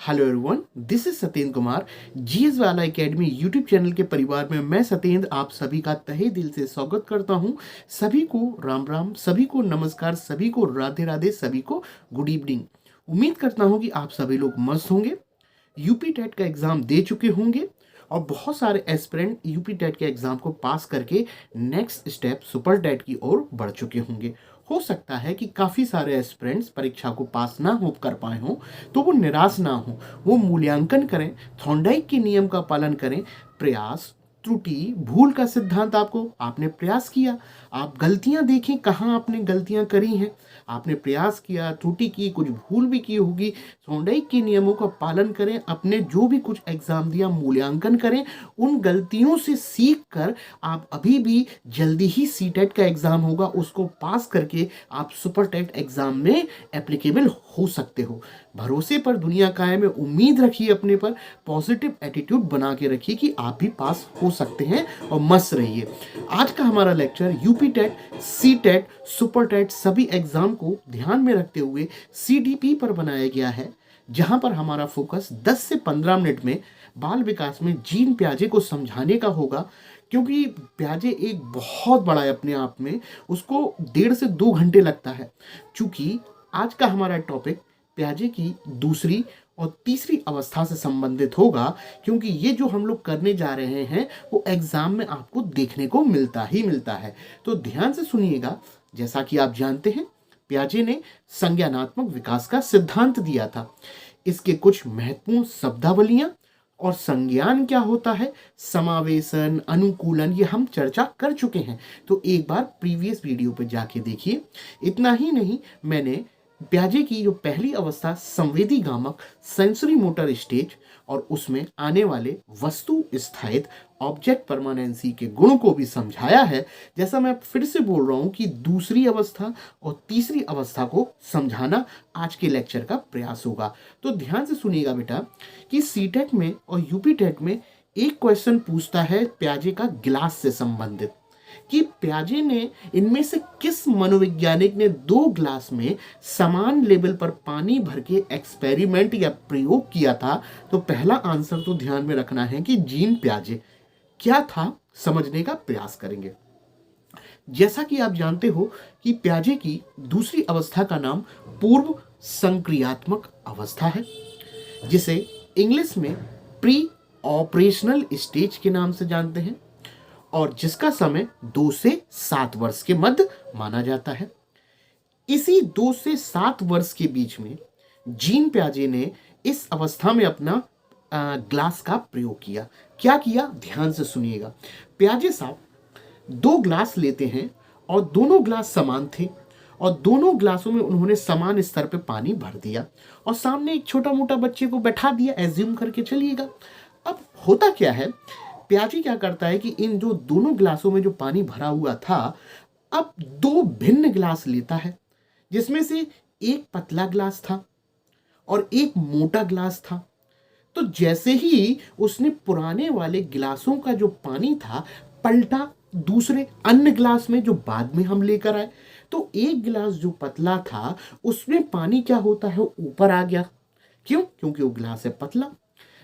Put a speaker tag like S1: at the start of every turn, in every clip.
S1: Hello everyone, this is Satyendra Kumar. GS वाला academy YouTube channel के परिवार में मैं सत्येंद्र आप सभी का तहे दिल से स्वागत करता हूं। सभी को राम राम, सभी को नमस्कार, सभी को राधे राधे, सभी को गुड इवनिंग। उम्मीद करता हूं कि आप सभी लोग मस्त होंगे, यूपी टेट का एग्ज़ाम दे चुके होंगे और बहुत सारे एस्पिरेंट यूपी टेट के एग्ज़ाम को पास करके नेक्स्ट स्टेप सुपर टेट की ओर बढ़ चुके होंगे। हो सकता है कि काफ़ी सारे एस्पिरेंट्स परीक्षा को पास ना हो कर पाए हों, तो वो निराश ना हो, वो मूल्यांकन करें, थॉर्नडाइक के नियम का पालन करें। प्रयास, त्रुटि, भूल का सिद्धांत आपने प्रयास किया, आप गलतियां देखें कहाँ आपने गलतियां करी हैं। आपने प्रयास किया, त्रुटि की, कुछ भूल भी की होगी। थॉर्नडाइक के नियमों का पालन करें, अपने जो भी कुछ एग्जाम दिया मूल्यांकन करें, उन गलतियों से सीख कर आप अभी भी जल्दी ही सीटेट का एग्जाम होगा उसको पास करके आप सुपर टेट एग्जाम में एप्लीकेबल हो सकते हो। भरोसे पर दुनिया कायम है, उम्मीद रखिए अपने पर, पॉजिटिव एटीट्यूड बना के रखिए कि आप भी पास हो सकते हैं और मस्त रहिए। आज का हमारा lecture UP TET, C TET, super TET सभी एग्जाम को ध्यान में रखते हुए सीडीपी पर बनाया गया है, जहां पर हमारा फोकस 10 से 15 मिनट में बाल विकास में जीन प्याजे को समझाने का होगा। क्योंकि प्याजे एक बहुत बड़ा है अपने आप में, उसको 1.5 से 2 घंटे लगता है। चूंकि आज का हमारा टॉपिक प्याजे की दूसरी और तीसरी अवस्था से संबंधित होगा, क्योंकि ये जो हम लोग करने जा रहे हैं वो एग्जाम में आपको देखने को मिलता ही मिलता है। तो ध्यान से सुनिएगा। जैसा कि आप जानते हैं, प्याजे ने संज्ञानात्मक विकास का सिद्धांत दिया था। इसके कुछ महत्वपूर्ण शब्दावलियां और संज्ञान क्या होता है, समावेशन, अनुकूलन, ये हम चर्चा कर चुके हैं, तो एक बार प्रीवियस वीडियो पे जाके देखिए। इतना ही नहीं, मैंने प्याजे की जो पहली अवस्था संवेदी गामक, सेंसरी मोटर स्टेज, और उसमें आने वाले वस्तु स्थायित्व, ऑब्जेक्ट परमानेंसी के गुणों को भी समझाया है। जैसा मैं फिर से बोल रहा हूं कि दूसरी अवस्था और तीसरी अवस्था को समझाना आज के लेक्चर का प्रयास होगा। तो ध्यान से सुनिएगा बेटा कि सीटेट में और यूपी टेट में एक क्वेश्चन पूछता है प्याजे का गिलास से संबंधित, कि प्याजे ने इनमें से किस मनोवैज्ञानिक ने 2 ग्लास में समान लेवल पर पानी भर के एक्सपेरिमेंट या प्रयोग किया था। तो पहला आंसर तो ध्यान में रखना है कि जीन प्याजे क्या था, समझने का प्रयास करेंगे। जैसा कि आप जानते हो कि प्याजे की दूसरी अवस्था का नाम पूर्व संक्रियात्मक अवस्था है, जिसे इंग्लिश में प्री ऑपरेशनल स्टेज के नाम से जानते हैं, और जिसका समय 2 से 7 वर्ष के मध्य माना जाता है। इसी 2 से 7 वर्ष के बीच में जीन प्याजे ने इस अवस्था में अपना ग्लास का प्रयोग किया। क्या किया, ध्यान से सुनिएगा। प्याजे साहब 2 ग्लास लेते हैं और दोनों ग्लास समान थे, और दोनों ग्लासों में उन्होंने समान स्तर पे पानी भर दिया और सामने एक छोटा मोटा बच्चे को बैठा दिया, एज्यूम करके चलिएगा। अब होता क्या है, प्याजे क्या करता है कि इन जो दोनों ग्लासों में जो पानी भरा हुआ था, अब 2 भिन्न ग्लास लेता है, जिसमें से एक पतला ग्लास था और एक मोटा ग्लास था। तो जैसे ही उसने पुराने वाले गिलासों का जो पानी था पलटा दूसरे अन्य ग्लास में जो बाद में हम लेकर आए, तो एक गिलास जो पतला था उसमें पानी क्या होता है, ऊपर आ गया। क्यों? क्योंकि वो ग्लास है पतला।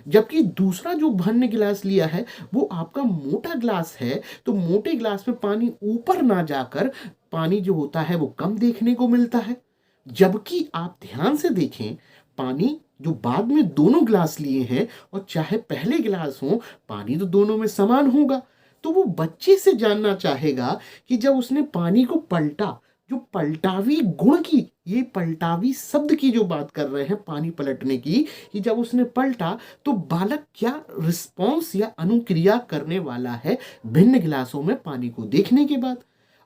S1: जबकि दूसरा जो भरने गिलास लिया है वो आपका मोटा ग्लास है, तो मोटे ग्लास में पानी ऊपर ना जाकर पानी जो होता है वो कम देखने को मिलता है। जबकि आप ध्यान से देखें, पानी जो बाद में दोनों ग्लास लिए हैं और चाहे पहले गिलास हो, पानी तो दोनों में समान होगा। तो वो बच्चे से जानना चाहेगा कि जब उसने पानी को पलटा, जो पलटावी गुण की, ये पलटावी शब्द की जो बात कर रहे हैं पानी पलटने की, कि जब उसने पलटा तो बालक क्या रिस्पॉन्स या अनुक्रिया करने वाला है भिन्न गिलासों में पानी को देखने के बाद।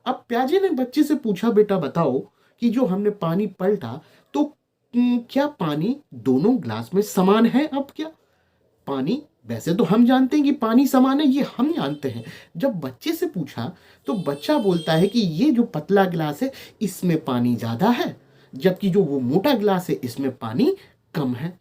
S1: अब प्याजे ने बच्चे से पूछा, बेटा बताओ कि जो हमने पानी पलटा तो क्या पानी दोनों ग्लास में समान है? अब क्या पानी, वैसे तो हम जानते हैं कि पानी समान है, ये हम जानते हैं। जब बच्चे से पूछा तो बच्चा बोलता है कि ये जो पतला गिलास है इसमें पानी ज्यादा है, जबकि जो वो मोटा गिलास है इसमें पानी कम है।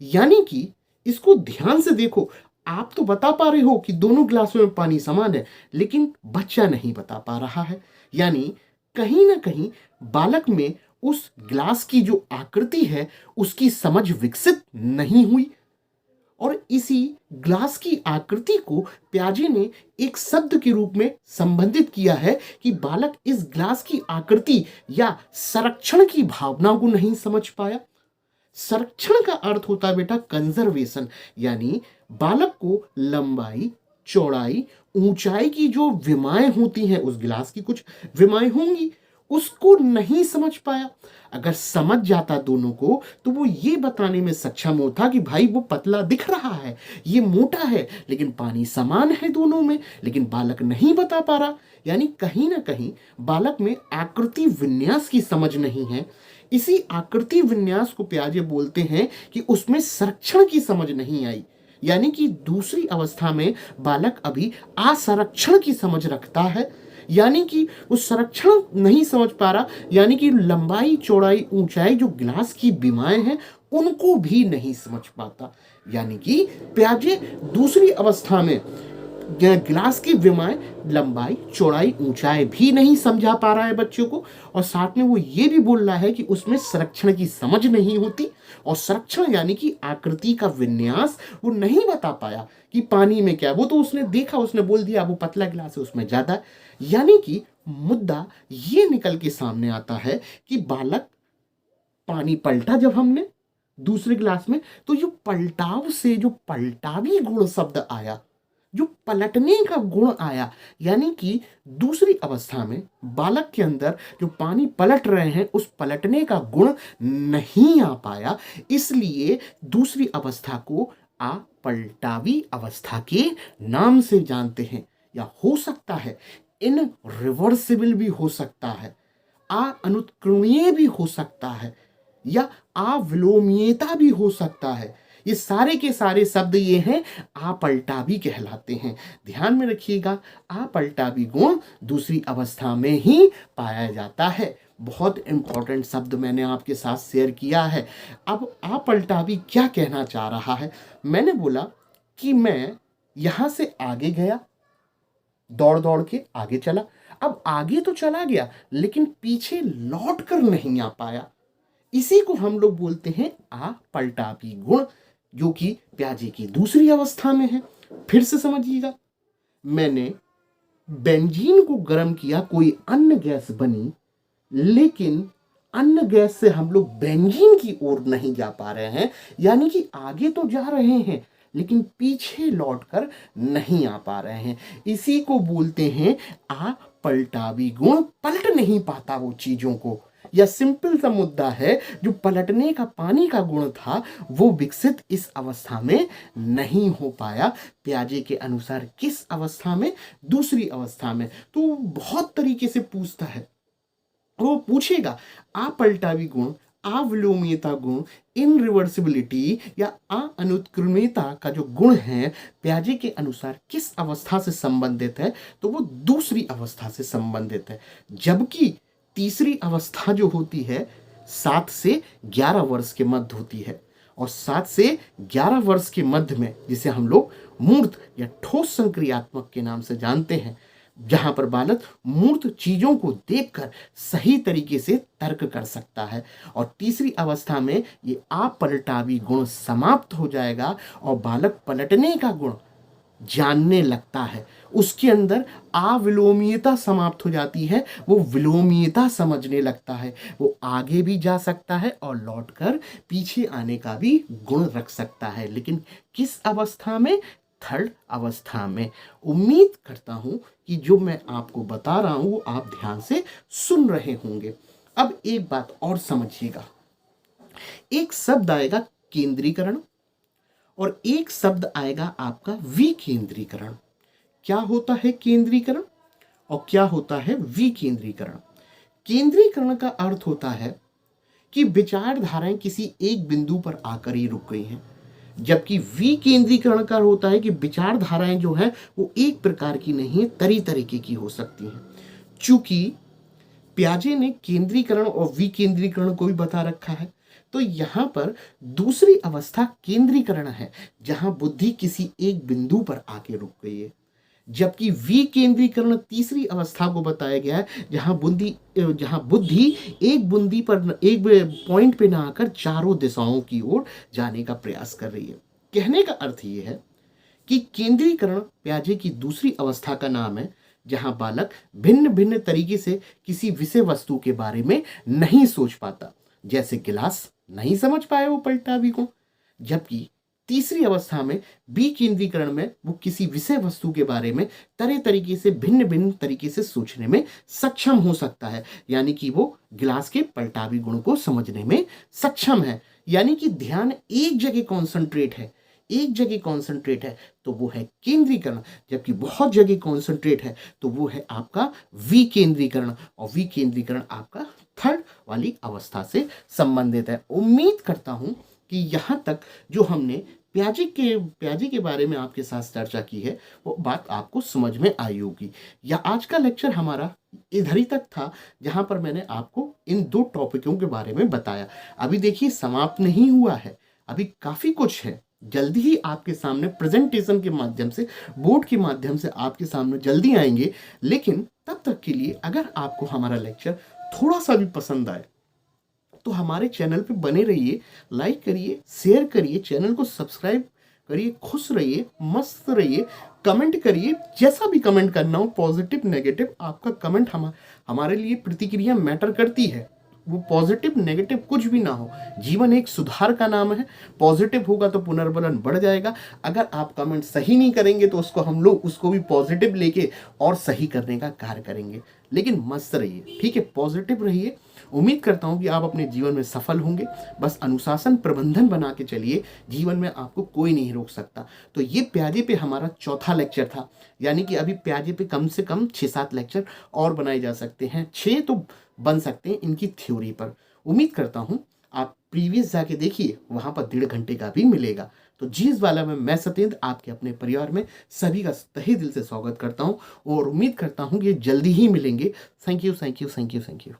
S1: यानी कि इसको ध्यान से देखो, आप तो बता पा रहे हो कि दोनों गिलासों में पानी समान है, लेकिन बच्चा नहीं बता पा रहा है। यानी कहीं ना कहीं बालक में उस ग्लास की जो आकृति है उसकी समझ विकसित नहीं हुई। और इसी ग्लास की आकृति को प्याजे ने एक शब्द के रूप में संबंधित किया है कि बालक इस ग्लास की आकृति या संरक्षण की भावना को नहीं समझ पाया। संरक्षण का अर्थ होता है बेटा कंजर्वेशन, यानी बालक को लंबाई, चौड़ाई, ऊंचाई की जो विमाएं होती हैं, उस गिलास की कुछ विमाएं होंगी, उसको नहीं समझ पाया। अगर समझ जाता दोनों को तो वो ये बताने में सक्षम होता कि भाई वो पतला दिख रहा है, ये मोटा है, लेकिन पानी समान है दोनों में। लेकिन बालक नहीं बता पा रहा, यानी कहीं ना कहीं बालक में आकृति विन्यास की समझ नहीं है। इसी आकृति विन्यास को प्याजे बोलते हैं कि उसमें संरक्षण की समझ नहीं आई, यानी कि दूसरी अवस्था में बालक अभी असंरक्षण की समझ रखता है, यानी कि वो संरक्षण नहीं समझ पा रहा, यानी कि लंबाई, चौड़ाई, ऊंचाई जो गिलास की विमाएं हैं उनको भी नहीं समझ पाता। यानी कि प्याजे दूसरी अवस्था में गिलास की विमाएं, लंबाई, चौड़ाई, ऊंचाई भी नहीं समझा पा रहा है बच्चों को। और साथ में वो ये भी बोल रहा है कि उसमें संरक्षण की समझ नहीं होती, और संरक्षण यानी कि आकृति का विन्यास वो नहीं बता पाया कि पानी में क्या है। वो तो उसने देखा, उसने बोल दिया वो पतला गिलास है उसमें ज्यादा है। यानी कि मुद्दा ये निकल के सामने आता है कि बालक, पानी पलटा जब हमने दूसरे गिलास में, तो जो पलटाव से जो पलटावी गुण शब्द आया, जो पलटने का गुण आया, यानी कि दूसरी अवस्था में बालक के अंदर जो पानी पलट रहे हैं उस पलटने का गुण नहीं आ पाया। इसलिए दूसरी अवस्था को अपलटावी अवस्था के नाम से जानते हैं। या हो सकता है इन रिवर्सिबल भी हो सकता है, अनुत्क्रमणीय भी हो सकता है, या अविलोमीयता भी हो सकता है। ये सारे के सारे शब्द ये हैं अपलटावी कहलाते हैं। ध्यान में रखिएगा, अपलटावी गुण दूसरी अवस्था में ही पाया जाता है। बहुत इंपॉर्टेंट शब्द मैंने आपके साथ शेयर किया है। अब अपलटावी क्या कहना चाह रहा है? मैंने बोला कि मैं यहां से आगे गया, दौड़ दौड़ के आगे चला। अब आगे तो चला गया लेकिन पीछे लौट कर नहीं आ पाया। इसी को हम लोग बोलते हैं अपलटावी गुण, जो कि प्याजे की दूसरी अवस्था में है। फिर से समझिएगा, मैंने बेंजीन को गर्म किया, कोई अन्य गैस बनी, लेकिन अन्य गैस से हम लोग बेंजीन की ओर नहीं जा पा रहे हैं। यानी कि आगे तो जा रहे हैं लेकिन पीछे लौटकर नहीं आ पा रहे हैं। इसी को बोलते हैं अपलटावी गुण। पलट नहीं पाता वो चीजों को। या सिंपल सा मुद्दा है, जो पलटने का पानी का गुण था वो विकसित इस अवस्था में नहीं हो पाया। प्याजे के अनुसार किस अवस्था में? दूसरी अवस्था में। तो बहुत तरीके से पूछता है, वो पूछेगा अपलटावी गुण, अविलोमीयता गुण, इनरिवर्सिबिलिटी या अनुत्क्रमणीयता का जो गुण है प्याजे के अनुसार किस अवस्था से संबंधित है, तो वो दूसरी अवस्था से संबंधित है। जबकि तीसरी अवस्था जो होती है 7 से 11 वर्ष के मध्य होती है, और 7 से 11 वर्ष के मध्य में जिसे हम लोग मूर्त या ठोस संक्रियात्मक के नाम से जानते हैं, जहां पर बालक मूर्त चीजों को देखकर सही तरीके से तर्क कर सकता है। और तीसरी अवस्था में ये अपलटावी गुण समाप्त हो जाएगा और बालक पलटने का गुण जानने लगता है। उसके अंदर अविलोमीयता समाप्त हो जाती है, वो विलोमीयता समझने लगता है। वो आगे भी जा सकता है और लौटकर पीछे आने का भी गुण रख सकता है। लेकिन किस अवस्था में? थर्ड अवस्था में। उम्मीद करता हूं कि जो मैं आपको बता रहा हूं वो आप ध्यान से सुन रहे होंगे। अब एक बात और समझिएगा, एक शब्द आएगा केंद्रीकरण और एक शब्द आएगा आपका विकेंद्रीकरण। क्या होता है केंद्रीकरण और क्या होता है विकेंद्रीकरण? केंद्रीकरण का अर्थ होता है कि विचारधाराएं किसी एक बिंदु पर आकर ही रुक गई हैं, जबकि विकेंद्रीकरण का होता है कि विचारधाराएं जो है वो एक प्रकार की नहीं है, तरह तरीके की हो सकती हैं। चूंकि प्याजे ने केंद्रीकरण और विकेंद्रीकरण को भी बता रखा है, तो यहां पर दूसरी अवस्था केंद्रीकरण है, जहां बुद्धि किसी एक बिंदु पर आके रुक गई है। जबकि विकेंद्रीकरण तीसरी अवस्था को बताया गया है, जहां बुद्धि एक बूंदी पर, एक पॉइंट पे ना आकर चारों दिशाओं की ओर जाने का प्रयास कर रही है। कहने का अर्थ ये है कि केंद्रीकरण प्याजे की दूसरी अवस्था का नाम है, जहां बालक भिन्न भिन्न तरीके से किसी विषय वस्तु के बारे में नहीं सोच पाता। जैसे गिलास नहीं समझ पाए वो पलटा भी को। जबकि तीसरी अवस्था में बी केंद्रीकरण में वो किसी विषय वस्तु के बारे में तरह तरीके से, भिन्न भिन्न तरीके से सोचने में सक्षम हो सकता है। यानी कि वो गिलास के पलटावी गुण को समझने में सक्षम है। यानी कि ध्यान एक जगह कॉन्सेंट्रेट है, एक जगह कॉन्सेंट्रेट है तो वो है केंद्रीकरण, जबकि बहुत जगह कॉन्सेंट्रेट है तो वो है आपका विकेंद्रीकरण। और विकेंद्रीकरण आपका थर्ड वाली अवस्था से संबंधित है। उम्मीद करता हूं कि यहाँ तक जो हमने प्याजे के बारे में आपके साथ चर्चा की है वो बात आपको समझ में आई होगी। या आज का लेक्चर हमारा इधर ही तक था, जहां पर मैंने आपको इन दो टॉपिकों के बारे में बताया। अभी देखिए समाप्त नहीं हुआ है, अभी काफी कुछ है। जल्दी ही आपके सामने प्रेजेंटेशन के माध्यम से, बोर्ड के माध्यम से आपके सामने जल्दी आएंगे। लेकिन तब तक के लिए अगर आपको हमारा लेक्चर थोड़ा सा भी पसंद आए तो हमारे चैनल पे बने रहिए, लाइक करिए, शेयर करिए, चैनल को सब्सक्राइब करिए, खुश रहिए, मस्त रहिए, कमेंट करिए, जैसा भी कमेंट करना हो, पॉजिटिव नेगेटिव, आपका कमेंट हमारे लिए प्रतिक्रिया मैटर करती है। वो पॉजिटिव नेगेटिव कुछ भी ना हो, जीवन एक सुधार का नाम है। पॉजिटिव होगा तो पुनर्बलन बढ़ जाएगा। अगर आप कमेंट सही नहीं करेंगे तो हम लोग उसको भी पॉजिटिव लेके और सही करने का कार्य करेंगे। लेकिन मस्त रहिए, ठीक है, पॉजिटिव रहिए। उम्मीद करता हूं कि आप अपने जीवन में सफल होंगे। बस अनुशासन प्रबंधन बना के चलिए, जीवन में आपको कोई नहीं रोक सकता। तो ये प्याजे पे हमारा चौथा लेक्चर था। यानी कि अभी प्याजे पे कम से कम 6-7 लेक्चर और बनाए जा सकते हैं, 6 तो बन सकते हैं इनकी थ्योरी पर। उम्मीद करता हूं आप प्रीवियस जाके देखिए, वहां पर 1.5 घंटे का भी मिलेगा। तो जीएस वाला में मैं सत्येंद्र आपके अपने परिवार में सभी का तहे दिल से स्वागत करता हूं और उम्मीद करता हूं कि जल्दी ही मिलेंगे। Thank you, thank you, thank you, thank you.